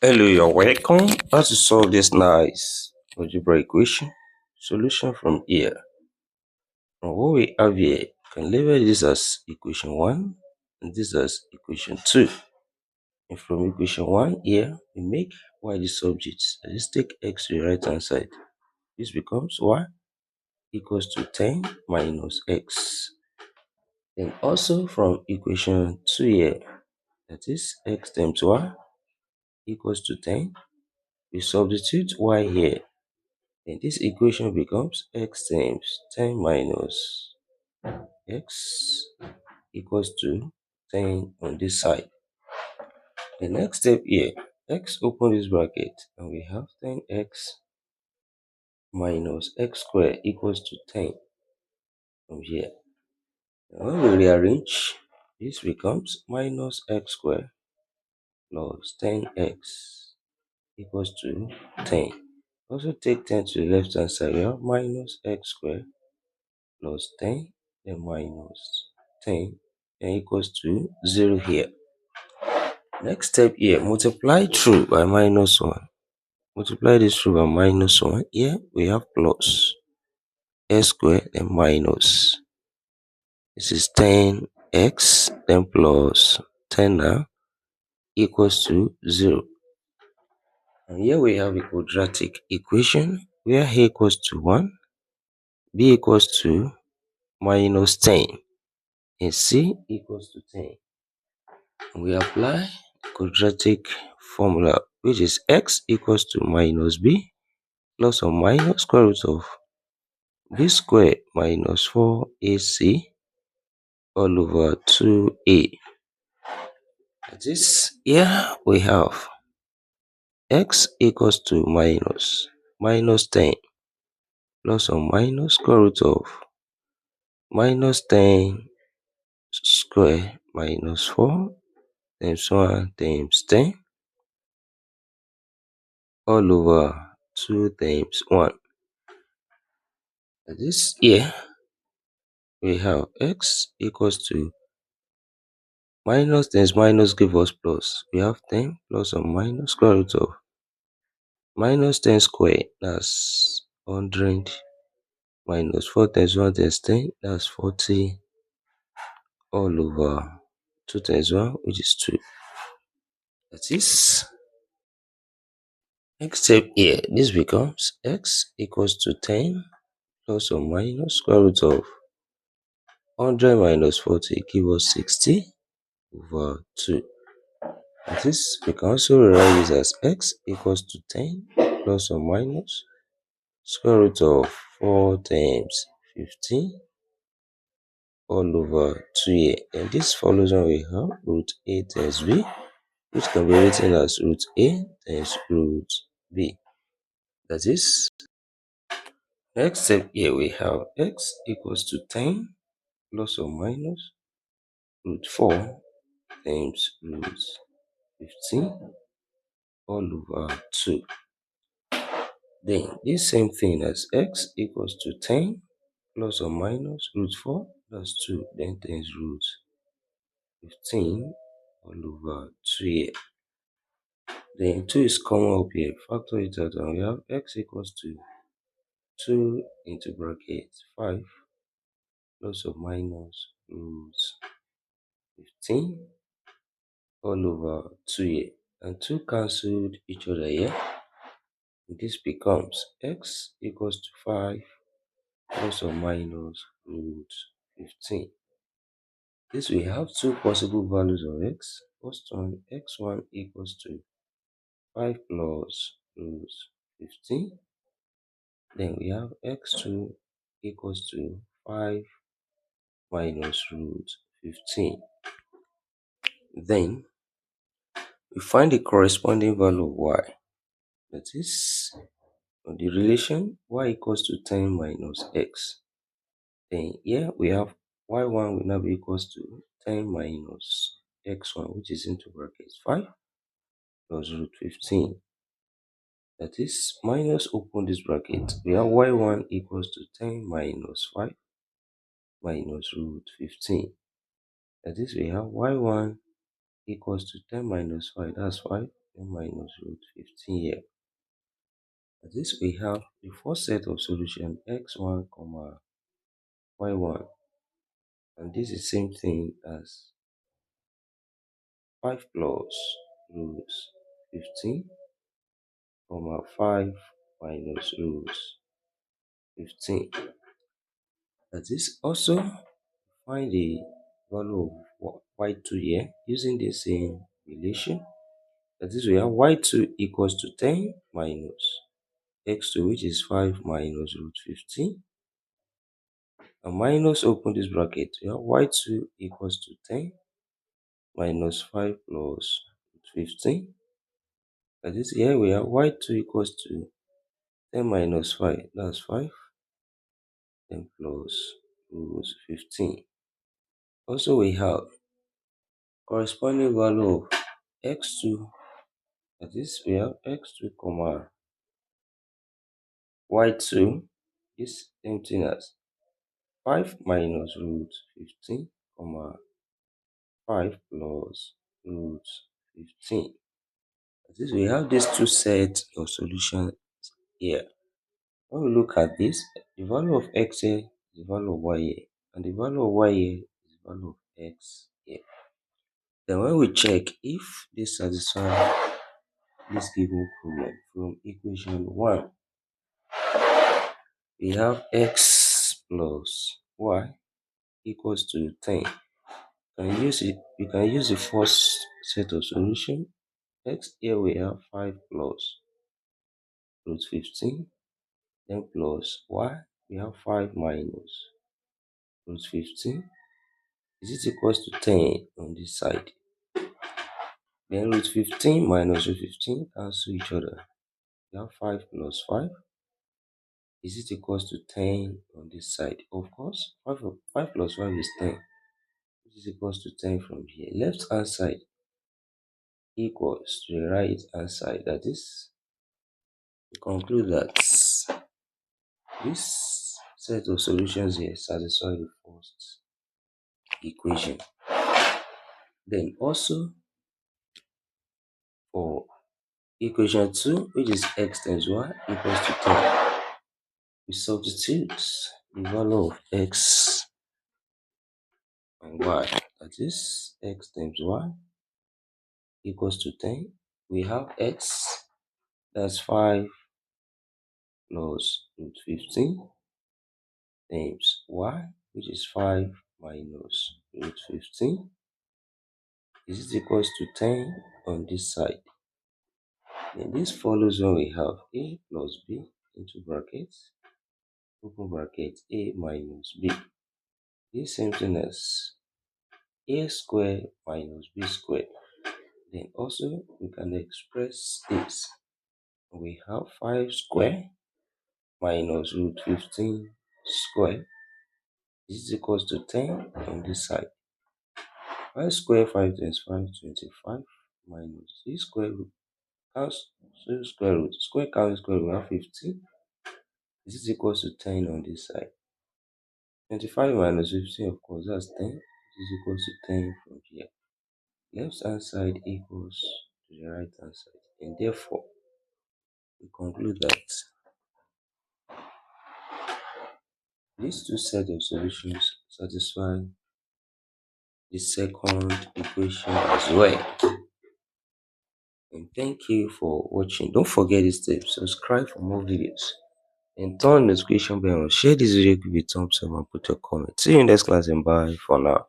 Hello, you're welcome. How to solve this nice algebra equation? Solution from here. And what we have here, you can label this as equation 1 and this as equation 2. And from equation 1 here, we make y the subject. Let's take x to the right hand side. This becomes y equals to 10 minus x. Then also from equation 2 here, that is x times y equals to 10. We substitute y here. Then this equation becomes x times 10 minus x equals to 10 on this side. The next step here, x open this bracket and we have 10x minus x squared equals to 10 from here. And when we rearrange, this becomes minus x squared plus 10x equals to 10. Also take 10 to the left hand side, we have minus x squared plus 10 then minus 10 and equals to 0 here. Next step here, multiply through by minus 1. Multiply this through by minus 1. Here we have plus x squared and minus. This is 10x then plus 10 now equals to 0. And here we have a quadratic equation where a equals to 1, b equals to minus 10, and c equals to 10. We apply quadratic formula, which is x equals to minus b plus or minus square root of b squared minus 4ac all over 2a. This here we have x equals to minus 10 plus or minus square root of minus 10 square minus 4 times 1 times 10 all over 2 times 1. This here we have x equals to minus times minus give us plus. We have 10 plus or minus square root of minus 10 square, that's 100, minus 4 times 1 times 10, that's 40 all over 2 times 1, which is 2. That is next step here. This becomes x equals to 10 plus or minus square root of 100 minus 40 give us 60 over 2. This we can also rewrite this as x equals to 10 plus or minus square root of 4 times 15 all over 2a. And this follows on we have root a times b, which can be written as root a times root b. That is, next step here we have x equals to 10 plus or minus root 4 times root 15 all over 2. Then this same thing as x equals to 10 plus or minus root 4, that's 2, then times root 15 all over 2 here. Then 2 is common up here, factor it out and we have x equals to 2 into bracket 5 plus or minus root 15 all over 2 here. And 2 cancelled each other here. This becomes x equals to 5 plus or minus root 15. This we have two possible values of x. First one, x1 equals to 5 plus root 15. Then we have x2 equals to 5 minus root 15. Then we find the corresponding value of y. That is the relation y equals to 10 minus x. Then here we have y1 will now be equals to 10 minus x1, which is into brackets 5 plus root 15. That is minus open this bracket. We have y1 equals to 10 minus 5 minus root 15. That is we have y1 equals to 10 minus 5, that's 5, 10 minus root 15 here. At this we have the first set of solution x1 comma y1, and this is same thing as 5 plus root 15 comma 5 minus root 15. That is also find the value of y2 here using the same relation. That is, we have y2 equals to 10 minus x2, which is 5 minus root 15. And minus, open this bracket, we have y2 equals to 10 minus 5 plus root 15. That is, here we have y2 equals to 10 minus 5, that's 5, then plus root 15. Also, we have corresponding value of x2, that is, we have x2 comma y2 is same thing as 5 minus root 15 comma 5 plus root 15. That is, we have these two sets of solutions here. When we look at this, the value of x here is the value of y here, and the value of y here is the value of x here. Then when we check if this satisfies this given problem from equation 1, we have x plus y equals to 10. We can use the first set of solution. X here we have 5 plus root 15, then plus y we have 5 minus root 15. Is it equals to 10 on this side? Then root 15 minus root 15 cancel each other. We have 5 plus 5. Is it equals to 10 on this side? Of course, 5 plus 5 is 10. Which is equals to 10 from here. Left hand side equals to the right hand side. That is, we conclude that this set of solutions here satisfy the first equation. Then also for equation 2, which is x times y equals to 10, we substitute the value of x and y. That is, x times y equals to 10. We have x, that's 5 plus root 15 times y, which is 5 minus root 15. Is it equals to 10 on this side? Then this follows when we have a plus b into brackets, open bracket, a minus b. This same thing as a square minus b square. Then also we can express this. We have 5 square minus root 15 square. This is equals to 10 on this side. 5 square 5 times 5 25 minus this square root cancel square root. Square cancel square root, we have 15. This is equals to 10 on this side. 25 minus 15, of course, that's 10. This is equals to 10 from here. Left hand side equals to the right hand side. And therefore, we conclude that these two sets of solutions satisfy the second equation as well. And thank you for watching. Don't forget this step. Subscribe for more videos. And turn the notification bell on. Share this video, give it a thumbs up, and put your comment. See you in next class, and bye for now.